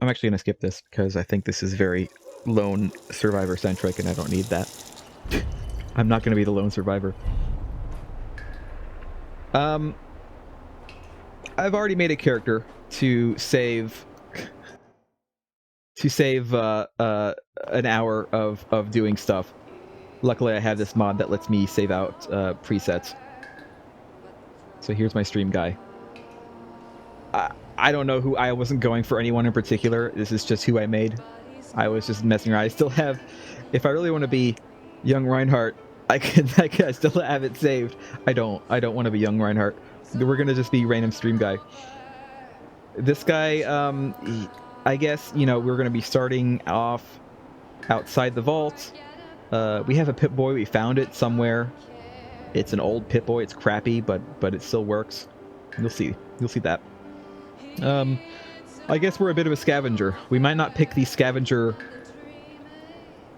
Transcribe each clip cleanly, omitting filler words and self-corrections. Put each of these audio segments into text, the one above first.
I'm actually going to skip this because I think this is very lone survivor centric and I don't need that. I'm not going to be the lone survivor. I've already made a character to save an hour of doing stuff. Luckily, I have this mod that lets me save out presets. So here's my stream guy. I don't know who. I wasn't going for anyone in particular. This is just who I made. I was just messing around. I still have, if I really want to be young Reinhardt, I still have it saved. I don't want to be young Reinhardt. We're gonna just be random stream guy. This guy, I guess, you know, we're gonna be starting off outside the vault. We have a Pip-Boy. We found it somewhere. It's an old Pip-Boy. It's crappy, but it still works. You'll see. You'll see that. I guess we're a bit of a scavenger. We might not pick the scavenger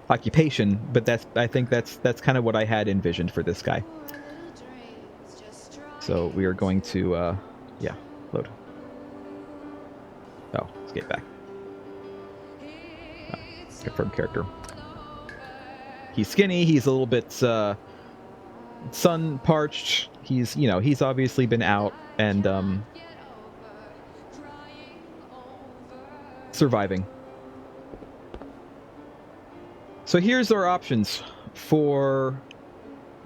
occupation, but I think that's kind of what I had envisioned for this guy. So we are going to, yeah, load. Oh, let's get back. Oh, confirm character. He's skinny. He's a little bit sun parched. He's, you know, he's obviously been out and surviving. So here's our options for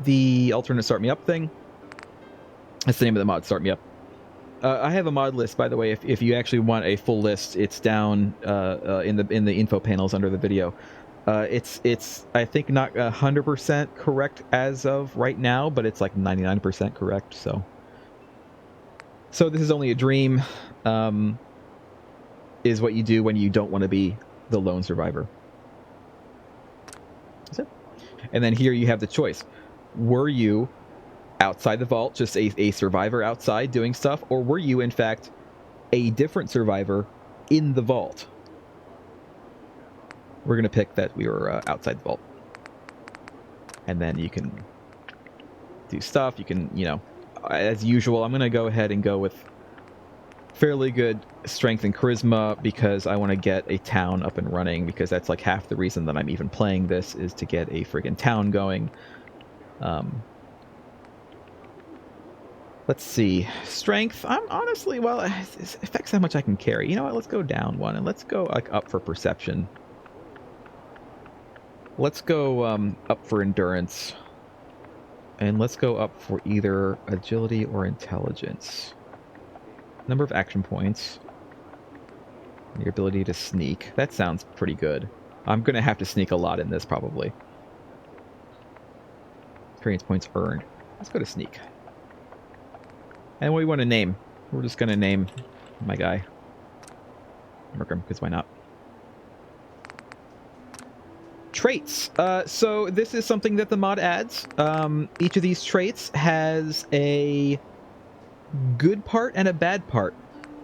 the alternate start me up thing. That's the name of the mod, start me up. I have a mod list, by the way. If you actually want a full list, it's down in the info panels under the video. It's I think not 100% correct as of right now, but it's like 99% correct. So this is only a dream. Is what you do when you don't want to be the lone survivor. That's it. And then here you have the choice. Were you outside the vault, just a survivor outside doing stuff, or were you in fact a different survivor in the vault? We're going to pick that we were outside the vault. And then you can do stuff. You can, you know, as usual, I'm going to go ahead and go with fairly good strength and charisma because I want to get a town up and running, because that's like half the reason that I'm even playing this, is to get a friggin' town going. Let's see. Strength, I'm honestly, well, it affects how much I can carry. You know what, let's go down one and let's go like up for perception. Let's go up for endurance. And let's go up for either agility or intelligence. Number of action points. Your ability to sneak. That sounds pretty good. I'm going to have to sneak a lot in this, probably. Experience points earned. Let's go to sneak. And what do we want to name? We're just going to name my guy Mergrim, because why not? Traits. So this is something that the mod adds. Each of these traits has a good part and a bad part.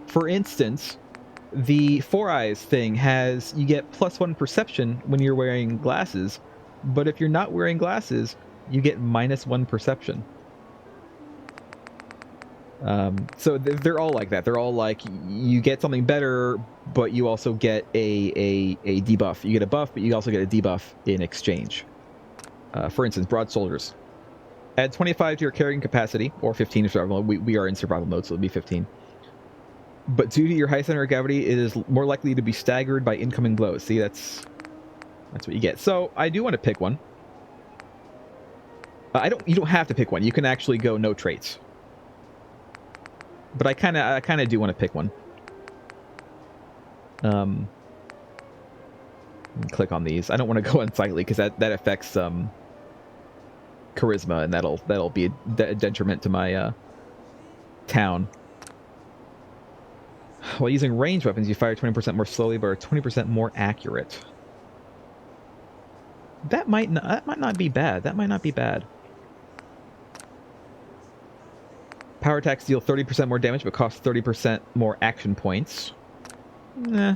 For instance, the Four Eyes thing has, you get +1 perception when you're wearing glasses, but if you're not wearing glasses, you get -1 perception. So they're all like that. They're all like, you get something better, but you also get a debuff. You get a buff, but you also get a debuff in exchange. For instance, Broad Shoulders. Add 25 to your carrying capacity, or 15 if survival mode. We are in survival mode, so it'll be 15. But due to your high center of gravity, it is more likely to be staggered by incoming blows. See, that's what you get. So I do want to pick one. You don't have to pick one. You can actually go no traits. But I kind of do want to pick one. Click on these. I don't want to go unsightly because that affects charisma, and that'll be a detriment to my town. While using ranged weapons, you fire 20% more slowly, but are 20% more accurate. That might not be bad. That might not be bad. Power attacks deal 30% more damage, but cost 30% more action points. Nah.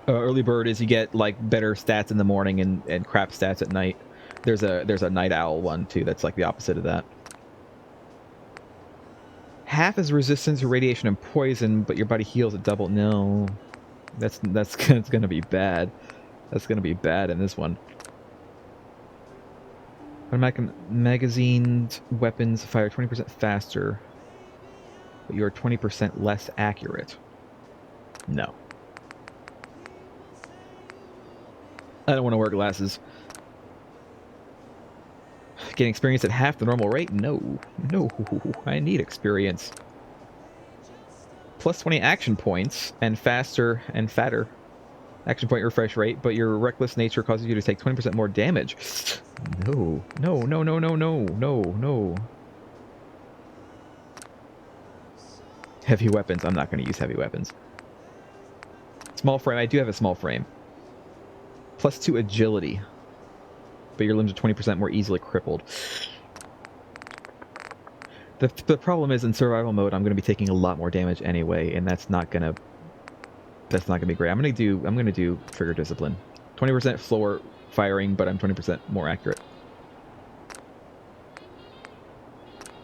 Early bird is you get like better stats in the morning and crap stats at night. There's a night owl one too that's like the opposite of that. half as resistant to radiation and poison, but your body heals at double. No, that's gonna be bad. That's gonna be bad in this one. Magazined weapons fire 20% faster, but you are 20% less accurate. No. I don't want to wear glasses. Getting experience at half the normal rate? No. No. I need experience. Plus 20 action points and faster and fatter action point refresh rate, but your reckless nature causes you to take 20% more damage. No. No, no, no, no, no, no, no. Heavy weapons. I'm not going to use heavy weapons. Small frame. I do have a small frame. Plus 2 agility. But your limbs are 20% more easily crippled. The problem is in survival mode, I'm going to be taking a lot more damage anyway, and that's not going to be great. I'm going to do trigger discipline. 20% slower firing, but I'm 20% more accurate.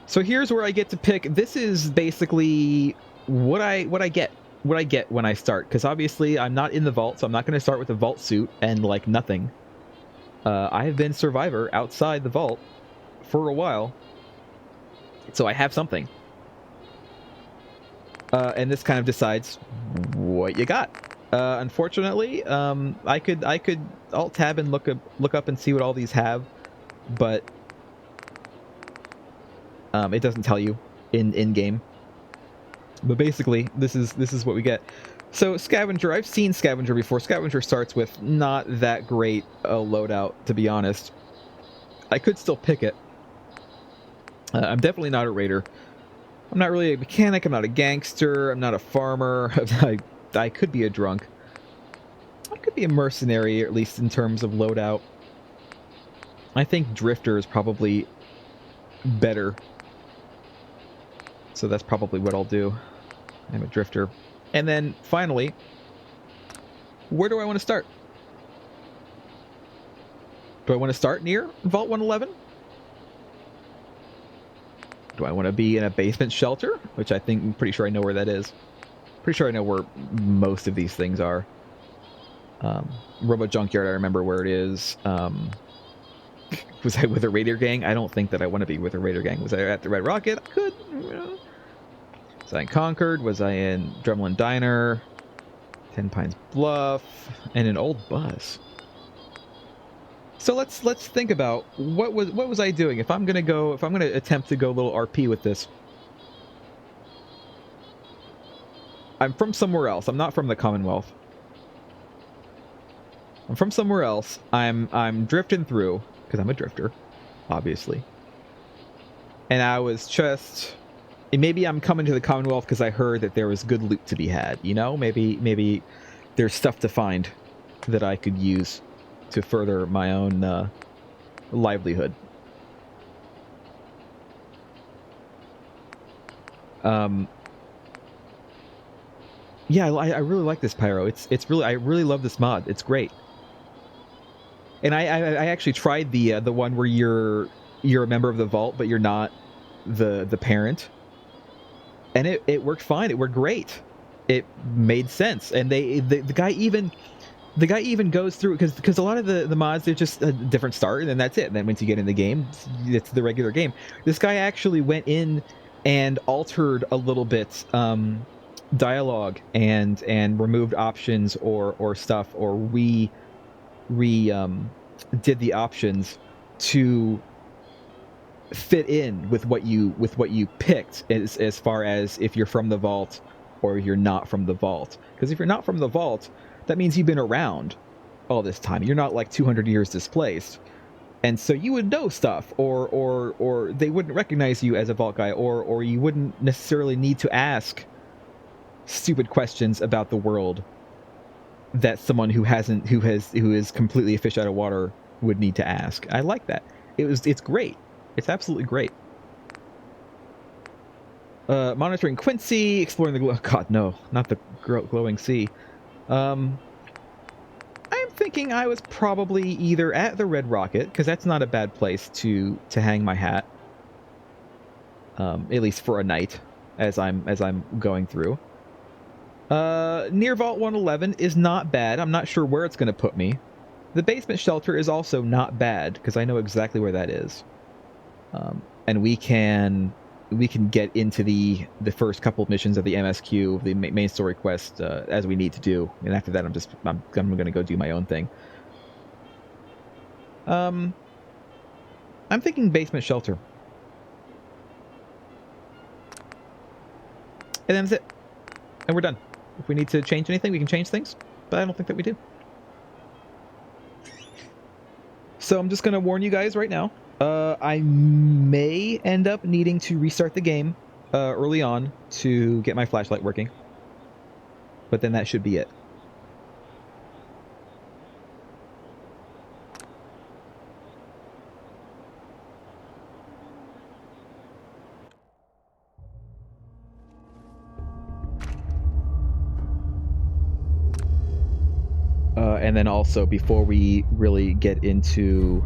So here's where I get to pick. This is basically what I get when I start, because obviously I'm not in the vault, so I'm not going to start with a vault suit and like nothing. I have been survivor outside the vault for a while, so I have something. And this kind of decides what you got. Unfortunately, I could alt tab and look up and see what all these have, but it doesn't tell you in game. But basically, this is what we get. So Scavenger, I've seen Scavenger before. Scavenger starts with not that great a loadout, to be honest. I could still pick it. I'm definitely not a raider. I'm not really a mechanic. I'm not a gangster. I'm not a farmer. I could be a drunk. I could be a mercenary, at least in terms of loadout. I think drifter is probably better. So that's probably what I'll do. I'm a drifter. And then, finally, where do I want to start? Do I want to start near Vault 111? Do I want to be in a basement shelter? Which I'm pretty sure I know where that is. Pretty sure I know where most of these things are. Robo Junkyard, I remember where it is. Was I with a Raider gang? I don't think that I want to be with a Raider gang. Was I at the Red Rocket? I could. Was I in Concord? Was I in Drumlin Diner? 10 Pines Bluff? And an old bus. So let's think about what was I doing? If I'm gonna attempt to go a little RP with this. I'm from somewhere else. I'm not from the Commonwealth. I'm from somewhere else. I'm drifting through because I'm a drifter, obviously. And I was just, maybe I'm coming to the Commonwealth because I heard that there was good loot to be had. You know, maybe there's stuff to find that I could use to further my own livelihood. Yeah, I really like this pyro. It's really, I really love this mod. It's great. And I actually tried the one where you're a member of the vault, but you're not the parent. And it worked fine. It worked great. It made sense. And the guy even goes through, because a lot of the mods, they're just a different start, and then that's it. And then once you get in the game, it's the regular game. This guy actually went in and altered a little bit dialogue and removed options or stuff, or did the options to fit in with what you picked as far as if you're from the vault or you're not from the vault. Because if you're not from the vault, that means you've been around all this time. You're not like 200 years displaced. And so you would know stuff, or they wouldn't recognize you as a vault guy, or you wouldn't necessarily need to ask stupid questions about the world that someone who is completely a fish out of water would need to ask. I like that. It's great. It's absolutely great. Monitoring Quincy, exploring the God, no, not the glowing sea. I'm thinking I was probably either at the Red Rocket, because that's not a bad place to hang my hat, at least for a night. as I'm going through. Near Vault 111 is not bad. I'm not sure where it's going to put me. The basement shelter is also not bad because I know exactly where that is. And we can get into the first couple of missions of the MSQ, the main story quest, as we need to do. And after that, I'm going to go do my own thing. I'm thinking basement shelter. And then that's it. And we're done. If we need to change anything, we can change things. But I don't think that we do. So I'm just going to warn you guys right now. I may end up needing to restart the game early on to get my flashlight working. But then that should be it. And then also, before we really get into...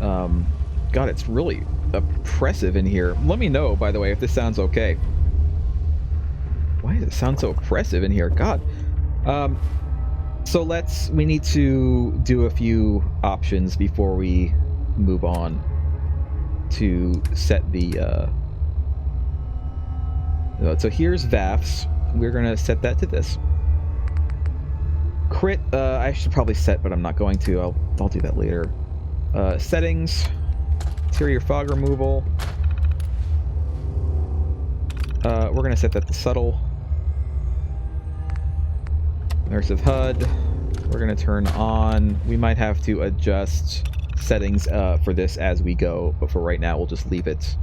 God, it's really oppressive in here. Let me know, by the way, if this sounds okay. Why does it sound so oppressive in here? God. So we need to do a few options before we move on to set the... So here's VAFs. We're going to set that to this. Crit, I should probably set, but I'm not going to. I'll do that later. Settings, interior fog removal. We're going to set that to subtle. Immersive HUD. We're going to turn on. We might have to adjust settings for this as we go, but for right now, we'll just leave it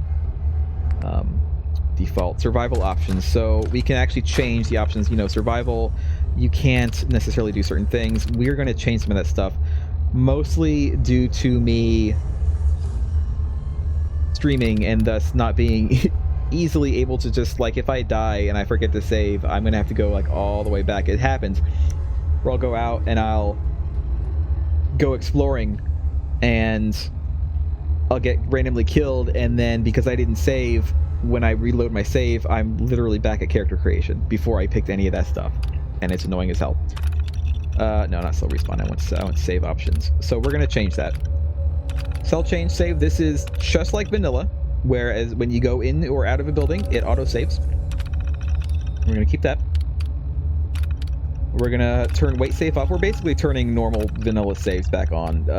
default. Survival options. So we can actually change the options. You know, survival, you can't necessarily do certain things. We're going to change some of that stuff, mostly due to me streaming and thus not being easily able to just, like, if I die and I forget to save, I'm going to have to go, like, all the way back. It happens where I'll go out and I'll go exploring and I'll get randomly killed, and then because I didn't save, when I reload my save, I'm literally back at character creation before I picked any of that stuff. And it's annoying as hell. No, not slow respawn. I want save options. So we're going to change that. Cell change save. This is just like vanilla, whereas when you go in or out of a building, it auto-saves. We're going to keep that. We're going to turn wait save off. We're basically turning normal vanilla saves back on,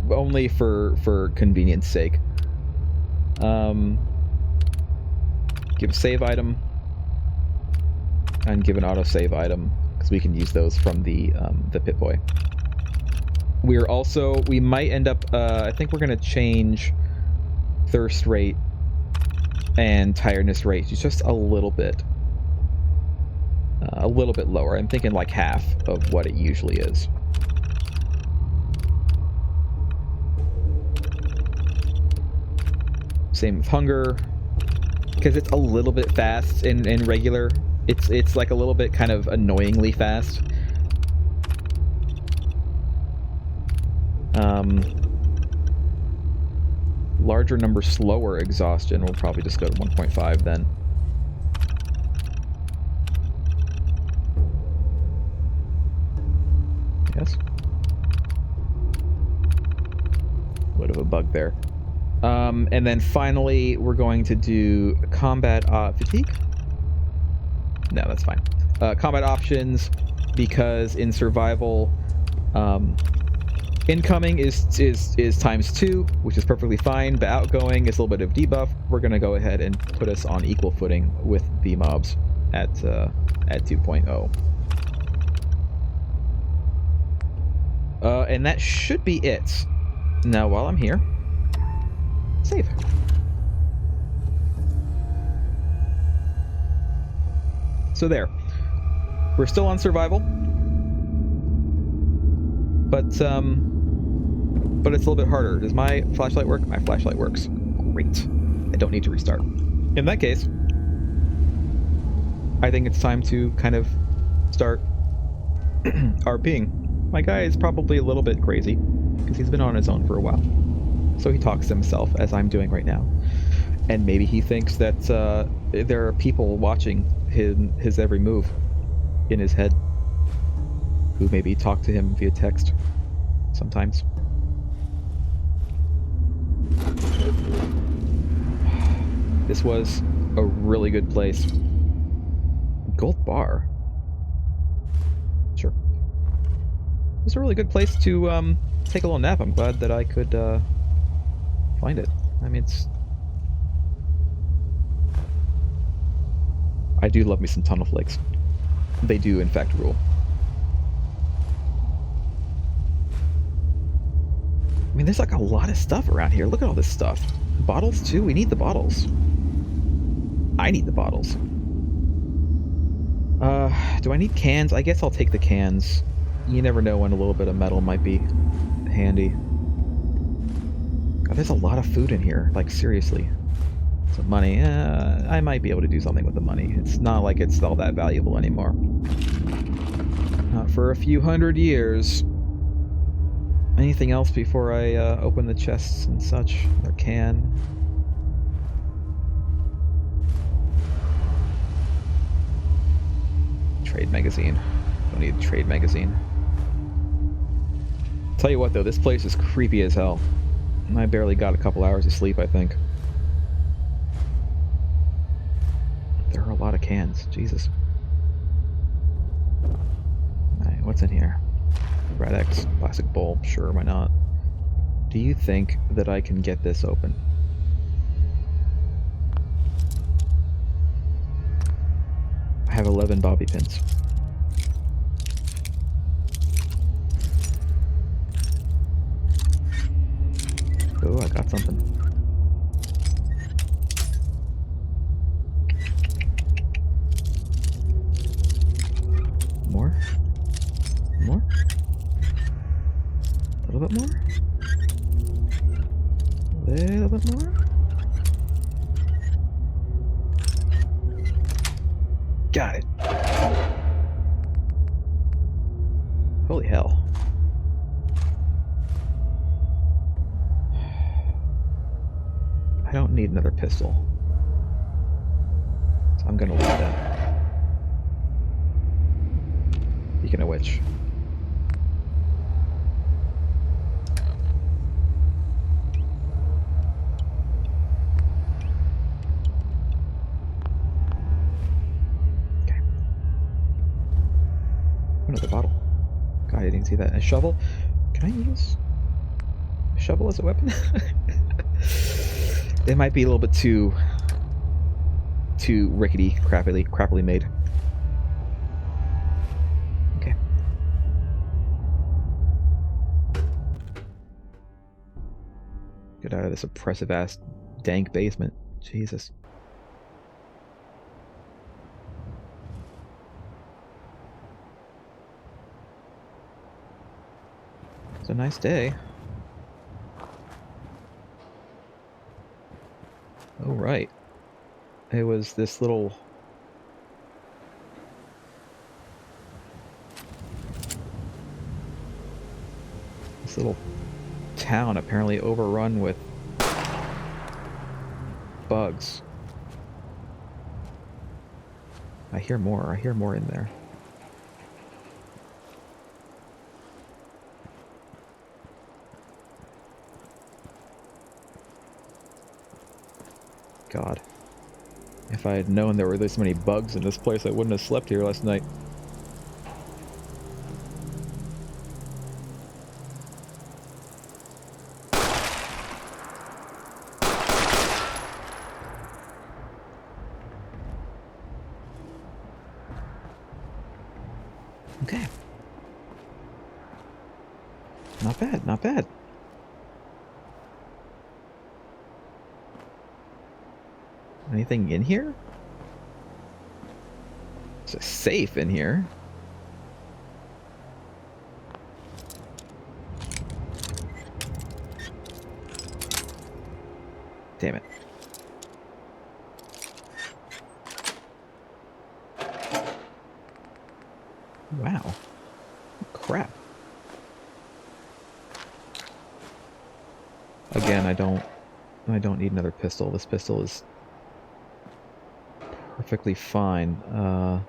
only for convenience sake. Give a save item. And give an autosave item, because we can use those from the Pip-Boy. We might end up, I think we're going to change thirst rate and tiredness rate just a little bit lower. I'm thinking like half of what it usually is. Same with hunger, because it's a little bit fast in regular. It's like a little bit kind of annoyingly fast. Larger number slower exhaustion. We'll probably just go to 1.5 then. Yes. Bit of a bug there. And then finally, we're going to do combat fatigue. No, that's fine. Combat options, because in survival, incoming is ×2, which is perfectly fine, but outgoing is a little bit of debuff. We're going to go ahead and put us on equal footing with the mobs at 2.0. And that should be it. Now, while I'm here, save. So there. We're still on survival. But it's a little bit harder. Does my flashlight work? My flashlight works. Great. I don't need to restart. In that case, I think it's time to kind of start RPing. My guy is probably a little bit crazy, because he's been on his own for a while. So he talks to himself, as I'm doing right now. And maybe he thinks that there are people watching his every move in his head who maybe talk to him via text sometimes. This was a really good place. Gold bar. Sure. It was a really good place to take a little nap. I'm glad that I could find it. I mean, I do love me some tunnel flakes. They do, in fact, rule. I mean, there's like a lot of stuff around here. Look at all this stuff. Bottles, too? We need the bottles. I need the bottles. Do I need cans? I guess I'll take the cans. You never know when a little bit of metal might be handy. God, there's a lot of food in here. Like, seriously. Some money. I might be able to do something with the money. It's not like it's all that valuable anymore. Not for a few hundred years. Anything else before I open the chests and such? Or can? Trade magazine. Don't need a trade magazine. Tell you what though, this place is creepy as hell. I barely got a couple hours of sleep, I think. There are a lot of cans. Jesus. Alright, what's in here? Red X, plastic bowl. Sure, why not? Do you think that I can get this open? I have 11 bobby pins. Oh, I got something. More? More? A little bit more? A little bit more? Got it. Holy hell. I don't need another pistol. So I'm gonna leave that. Speaking of which. Okay. Another bottle. God, I didn't see that. A shovel? Can I use a shovel as a weapon? It might be a little bit too rickety, crappily made. Okay. Get out of this oppressive ass dank basement. Jesus. It's a nice day. Oh, right. It was this little... town apparently overrun with bugs. I hear more in there. God. If I had known there were this many bugs in this place, I wouldn't have slept here last night. Okay. Not bad, not bad. Anything in here? There's a safe in here. Damn it. Wow. Crap. Again, I don't I don't need another pistol. This pistol is perfectly fine. Wow.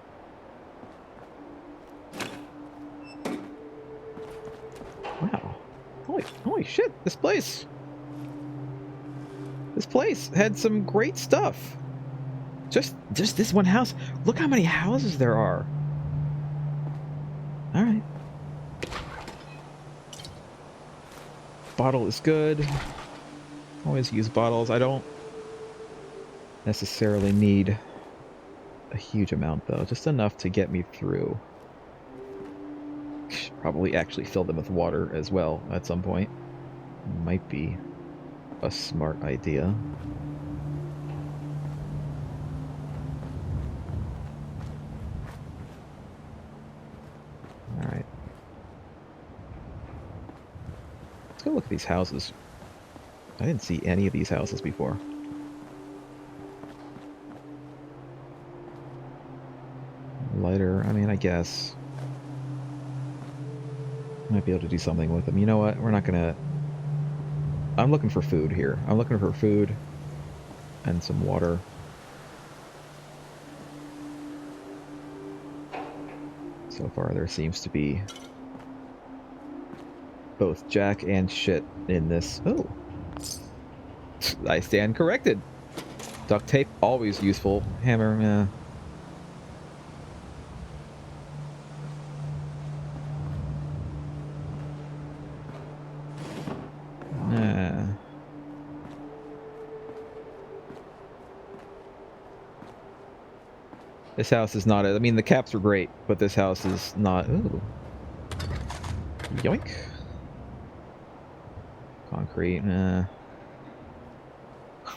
Holy shit, this place had some great stuff. Just this one house. Look how many houses there are. All right. Bottle is good. Always use bottles. I don't necessarily need a huge amount though, just enough to get me through. Should probably actually fill them with water as well at some point. Might be a smart idea. Alright. Let's go look at these houses. I didn't see any of these houses before. Lighter, I mean, I guess. Might be able to do something with them. You know what? We're not gonna... I'm looking for food here. I'm looking for food and some water. So far there seems to be both jack and shit in this. Oh! I stand corrected. Duct tape, always useful. Hammer, This house is not... I mean, the caps are great, but this house is not... Ooh. Yoink. Concrete,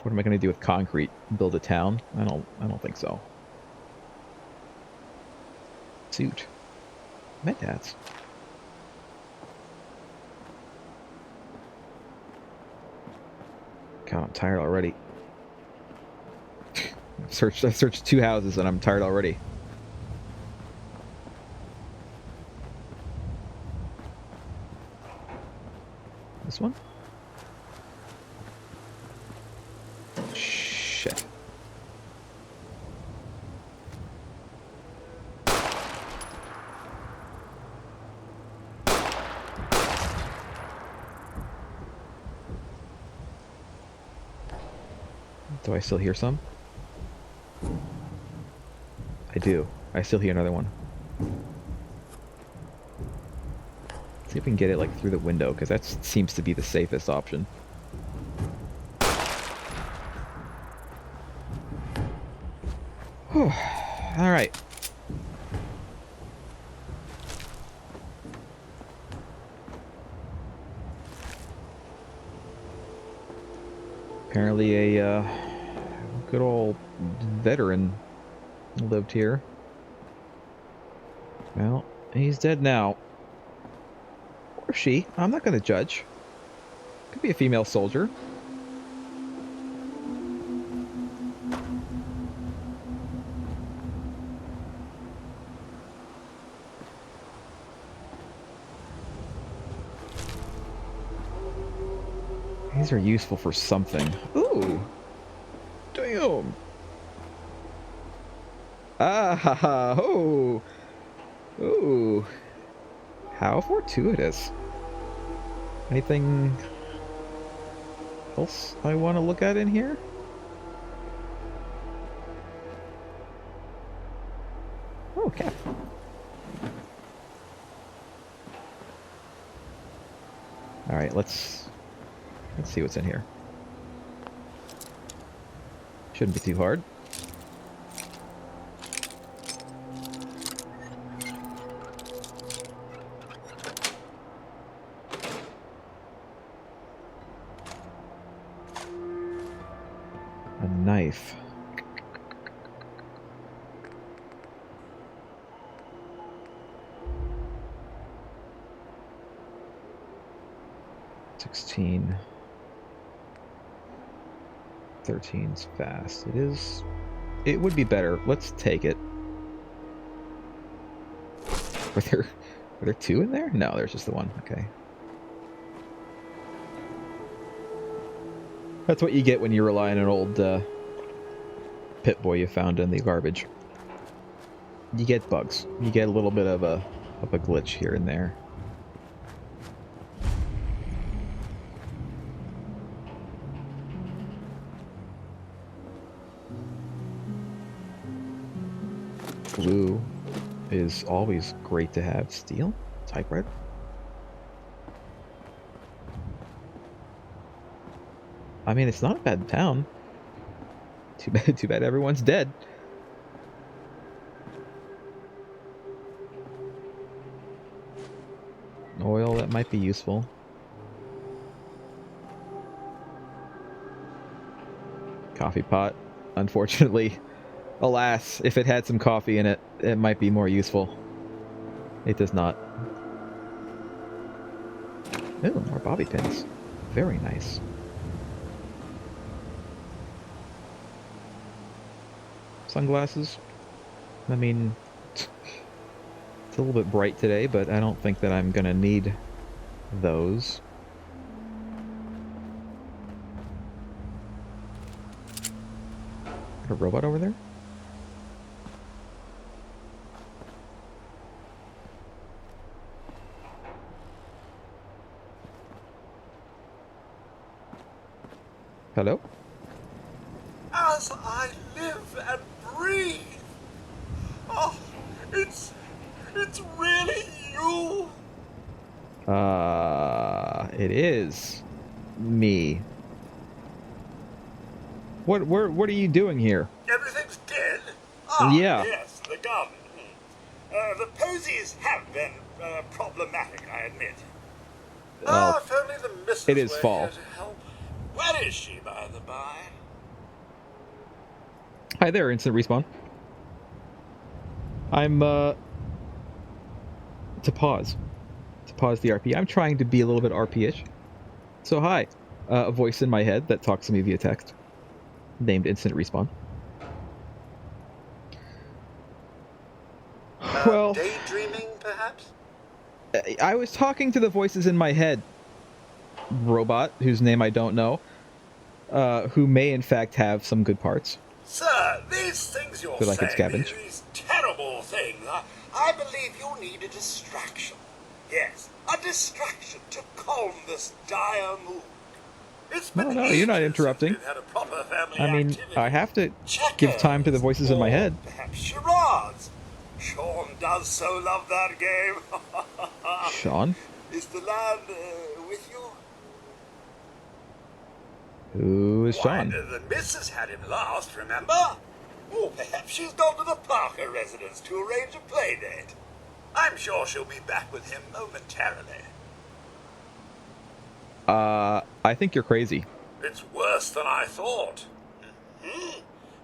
What am I going to do with concrete? Build a town? I don't think so. Suit. Medats. God, I'm tired already. I've searched 2 houses and I'm tired already. This one? Shit. Do I still hear some? I do. I still hear another one. See if we can get it like through the window, because that seems to be the safest option. Whew. All right. Apparently a good old veteran lived here. Well, he's dead now. Or she. I'm not going to judge. Could be a female soldier. These are useful for something. Ooh! Damn! Ah ha ha! Oh! Ooh! How fortuitous. Anything else I want to look at in here? Oh, cat. Alright, let's see what's in here. Shouldn't be too hard. A knife. $16. 13's fast. It would be better. Let's take it. Were there 2 in there? No, there's just the 1. Okay. That's what you get when you rely on an old Pip-Boy you found in the garbage. You get bugs. You get a little bit of a glitch here and there. Blue is always great to have. Steel? Typewriter? I mean, it's not a bad town. Too bad everyone's dead. Oil, that might be useful. Coffee pot. Unfortunately, alas, if it had some coffee in it, it might be more useful. It does not. Ooh, more bobby pins. Very nice. Sunglasses. I mean, it's a little bit bright today, but I don't think that I'm gonna need those. A robot over there? Hello? As I live and breathe. Oh, it's really you. It is me. What are you doing here? Everything's dead. Yeah. Yes, the garden. The posies have been problematic, I admit. If only the missus it is were fall. here to help. Where is she, by the by? Hi there, instant respawn. I'm to pause the RP. I'm trying to be a little bit RP-ish. So hi, a voice in my head that talks to me via text, named Instant Respawn. Well, Daydreaming, perhaps? I was talking to the voices in my head. Robot, whose name I don't know, who may in fact have some good parts. Sir, these things you're that I could saying, scavenge. these terrible things, I believe you need a distraction. Yes, a distraction to calm this dire mood. It's been No, you're not ages interrupting. since we've had a proper family I mean, activity. I have to Checkers, give time to the voices in my or head. perhaps charades. Sean does so love that game. Sean? Is the lad with you? Who is Sean? The missus had him last, remember? Or perhaps she's gone to the Parker residence to arrange a play date. I'm sure she'll be back with him momentarily. I think you're crazy. It's worse than I thought.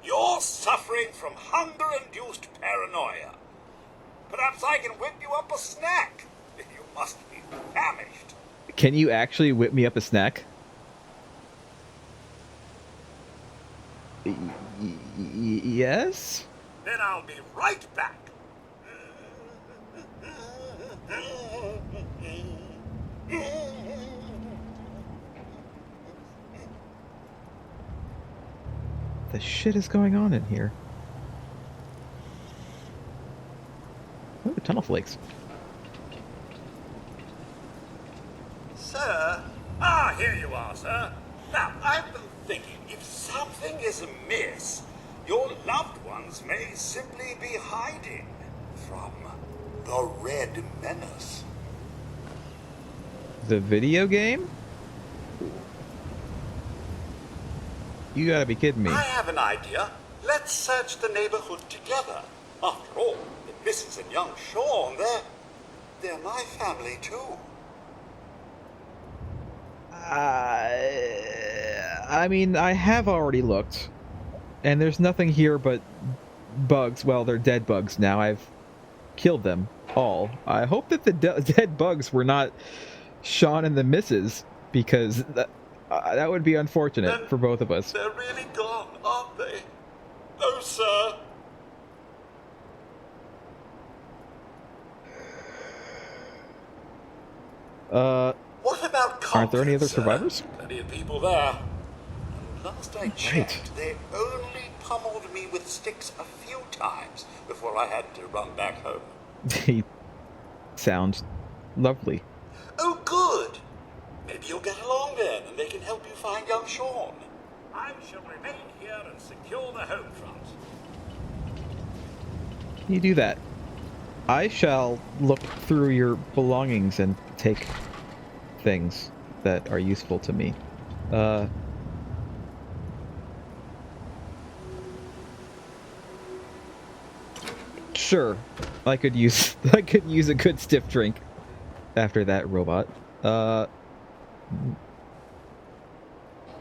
You're suffering from hunger-induced paranoia. Perhaps I can whip you up a snack. You must be famished. Can you actually whip me up a snack? Yes? Then I'll be right back. The shit is going on in here? Oh, tunnel flakes. Sir? Here you are, sir. Now, I've been thinking, if something is amiss, your loved ones may simply be hiding from the Red Menace. The video game? You gotta be kidding me. I have an idea. Let's search the neighborhood together. After all, the Mrs. and young Sean, they're my family too. I mean, I have already looked, and there's nothing here but bugs. Well, they're dead bugs now. I've killed them all. I hope that the dead bugs were not Sean and the missus, because that would be unfortunate for both of us. They're really gone, aren't they? Oh, sir. What about Aren't there any other sir? survivors? Plenty of people there. Last I checked, they only pummeled me with sticks a few times before I had to run back home. He sounds lovely. Oh, good. Maybe you'll get along then, and they can help you find young Sean. I shall remain here and secure the home front. You do that. I shall look through your belongings and take things that are useful to me. Sure. I could use a good stiff drink after that robot.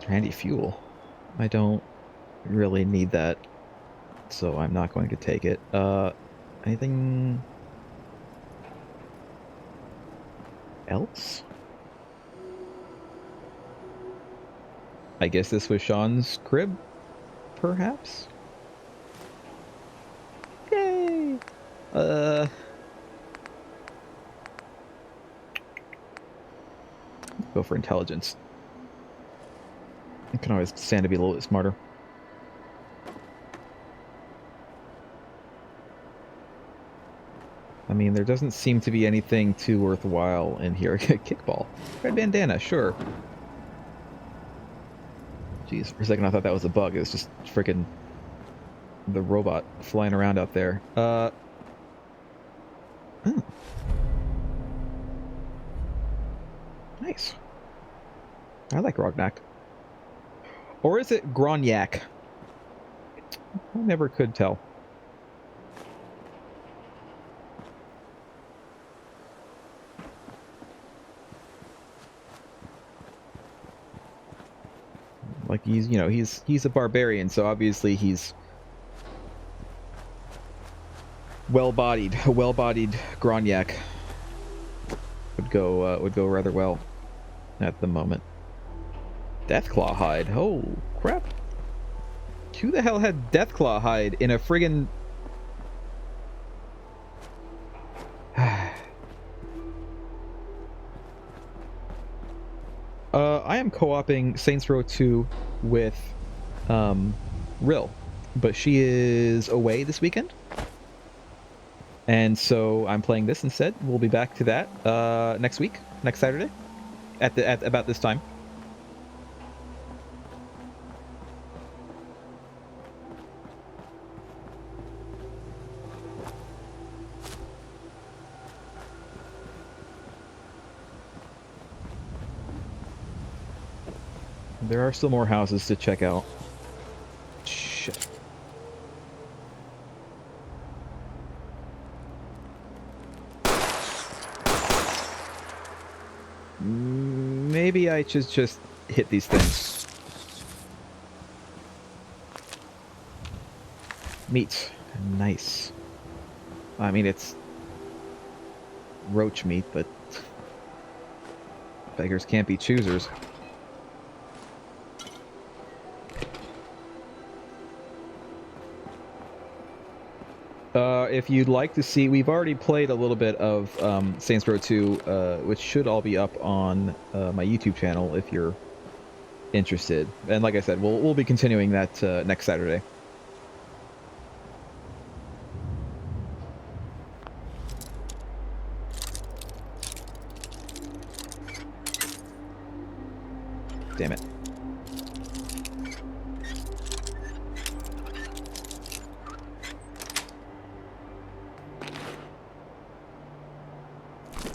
Handy fuel. I don't really need that, so I'm not going to take it. Anything else? I guess this was Sean's crib, perhaps? Yay! Go for intelligence. I can always stand to be a little bit smarter. I mean, there doesn't seem to be anything too worthwhile in here. Kickball. Red bandana, sure. Jeez, for a second I thought that was a bug. It was just freaking the robot flying around out there. Nice. I like Rognak. Or is it Gronyak? I never could tell. Like he's a barbarian, so obviously he's well-bodied. A well-bodied Gronyak would go rather well at the moment. Deathclaw hide. Oh crap! Who the hell had Deathclaw hide in a friggin'? I am co-oping Saints Row 2 with Rill, but she is away this weekend, and so I'm playing this instead. We'll be back to that next week, next Saturday, at about this time. There are still more houses to check out. Shit. Maybe I should just hit these things. Meat. Nice. I mean, it's roach meat, but beggars can't be choosers. If you'd like to see, we've already played a little bit of Saints Row 2, which should all be up on my YouTube channel if you're interested. And like I said, we'll be continuing that next Saturday. Damn it.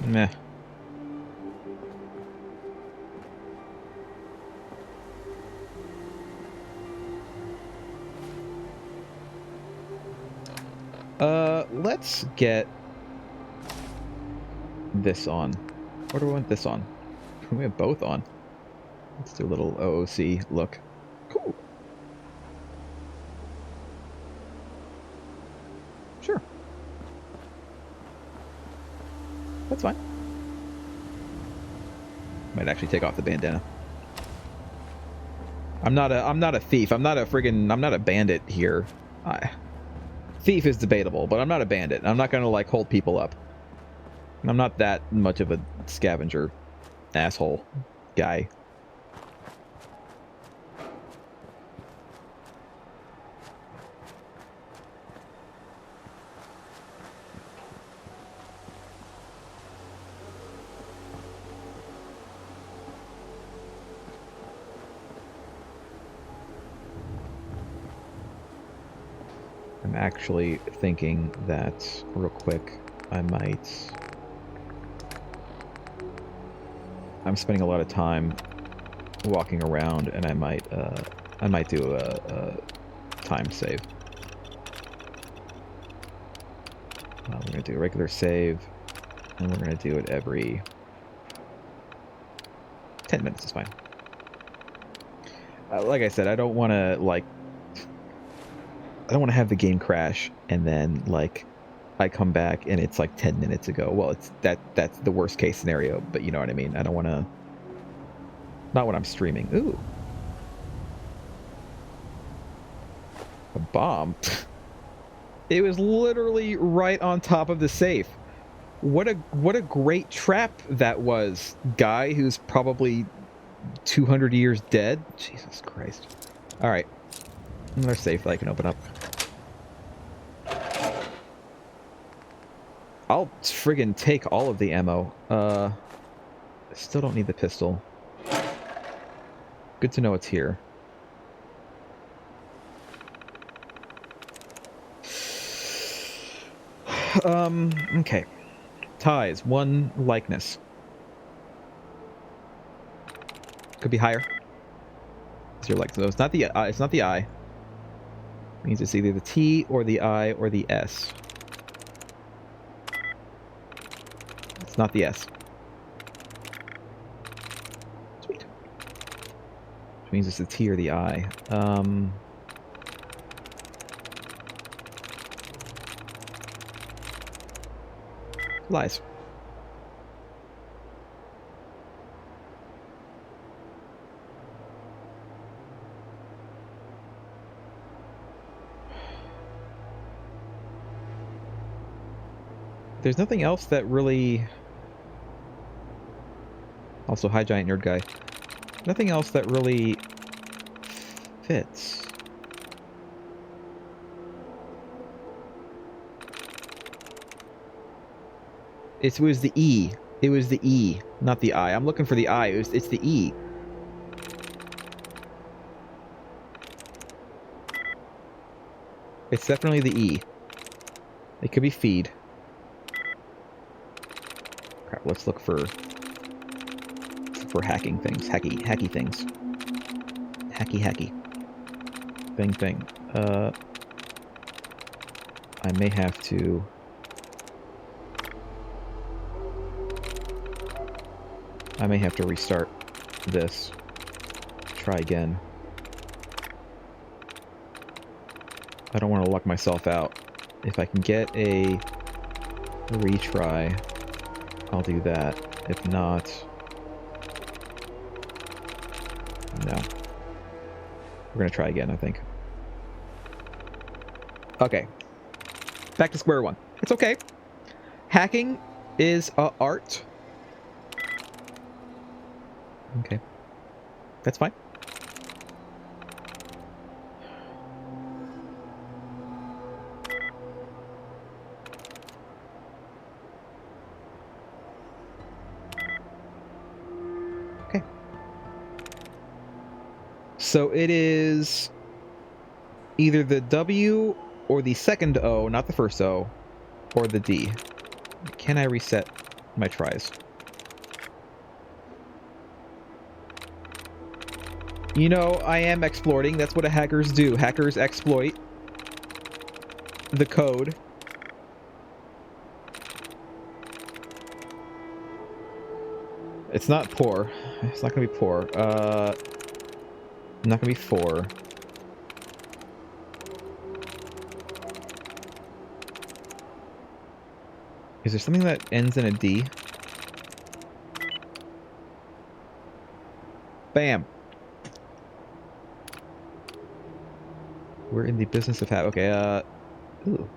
Meh. Let's get this on. What do we want this on? We have both on. Let's do a little OOC look. Cool. Sure. That's fine. Might actually take off the bandana. I'm not a thief. I'm not a bandit here. Thief is debatable, but I'm not a bandit. I'm not gonna like hold people up. I'm not that much of a scavenger asshole guy. I'm actually thinking that, real quick, I might... I'm spending a lot of time walking around, and I might do a time save. We're going to do a regular save, and we're going to do it every 10 minutes is fine. Like I said, I don't want to, like... I don't want to have the game crash, and then, like, I come back, and it's, like, 10 minutes ago. Well, that's the worst case scenario, but you know what I mean? I don't want to... Not when I'm streaming. Ooh. A bomb. It was literally right on top of the safe. What a great trap that was, guy who's probably 200 years dead. Jesus Christ. All right. Another safe that I can open up. I'll friggin' take all of the ammo. I still don't need the pistol. Good to know it's here. Okay. Ties, 1 likeness. Could be higher. It's your likeness. No, it's not the it's not the I. It means it's either the T or the I or the S. It's not the S. Sweet. Which means it's the T or the I. Lies. There's nothing else that really... Also, hi, giant nerd guy. Nothing else that really fits. It was the E. It was the E, not the I. I'm looking for the I. It's the E. It's definitely the E. It could be feed. Crap, let's look for hacking things. Hacky things. Hacky. Thing. I may have to... restart this. Try again. I don't want to lock myself out. If I can get a retry, I'll do that. If not... No. We're gonna try again, I think. Okay. Back to square one. It's okay. Hacking is art. Okay. That's fine. Okay. So it is either the W or the second O, not the first O, or the D. Can I reset my tries? You know, I am exploiting. That's what hackers do. Hackers exploit the code. It's not poor. It's not gonna be poor. Not gonna be 4. Is there something that ends in a D? Bam. We're in the business of okay, ooh.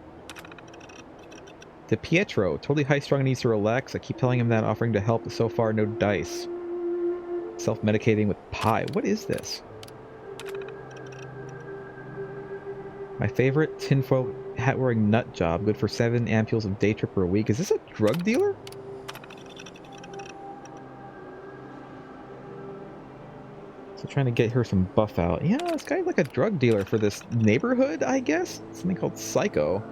De Pietro, totally high-strung and needs to relax. I keep telling him that, offering to help, but so far, no dice. Self-medicating with pie. What is this? My favorite tinfoil hat-wearing nut job. Good for 7 ampules of day tripper a week. Is this a drug dealer? So trying to get her some buff out. Yeah, this guy's like a drug dealer for this neighborhood, I guess? Something called Psycho.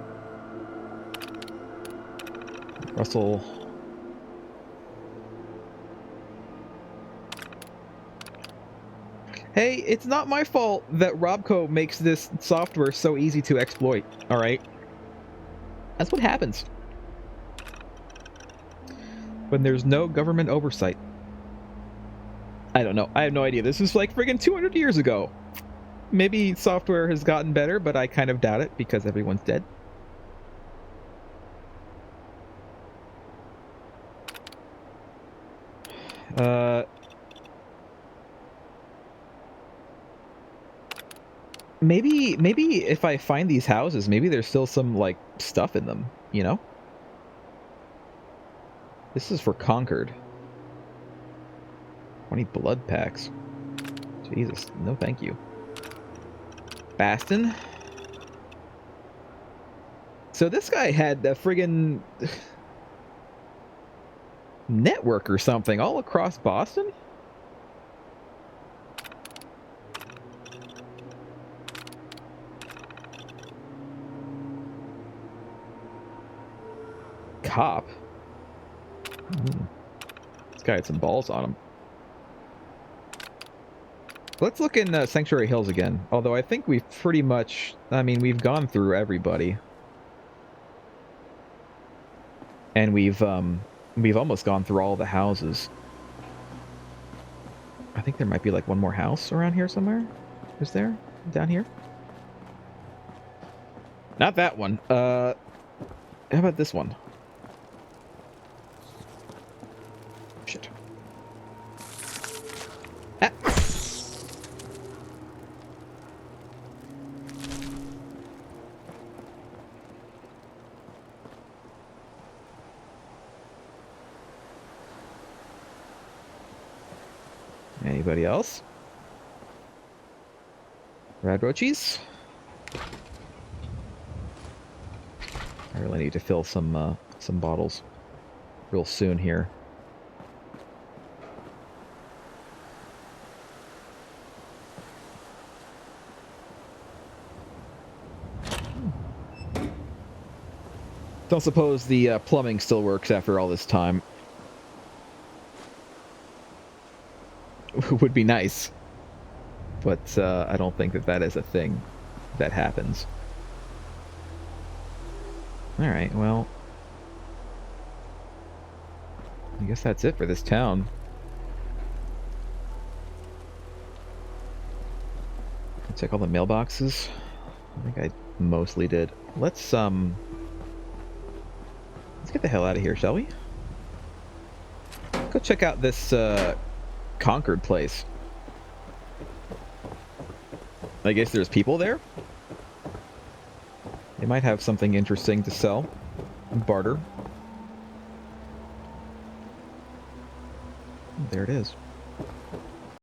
Russell. Hey, it's not my fault that Robco makes this software so easy to exploit, alright? That's what happens when there's no government oversight. I don't know. I have no idea. This is like friggin' 200 years ago. Maybe software has gotten better, but I kind of doubt it because everyone's dead. Maybe if I find these houses, maybe there's still some, like, stuff in them, you know? This is for Concord. 20 blood packs. Jesus, no thank you. Baston. So this guy had a friggin' network or something all across Boston? Cop? This guy had some balls on him. Let's look in Sanctuary Hills again. Although I think we've pretty much... I mean, we've gone through everybody. And we've almost gone through all the houses. I think there might be like one more house around here somewhere. Is there? Down here? Not that one. How about this one? Shit. Ah. Anybody else? Radroaches? I really need to fill some bottles real soon here. Don't suppose the plumbing still works after all this time. Would be nice. But I don't think that that is a thing that happens. Alright, well... I guess that's it for this town. Check all the mailboxes. I think I mostly did. Let's get the hell out of here, shall we? Go check out this Concord place. I guess there's people there? They might have something interesting to sell. Barter. There it is.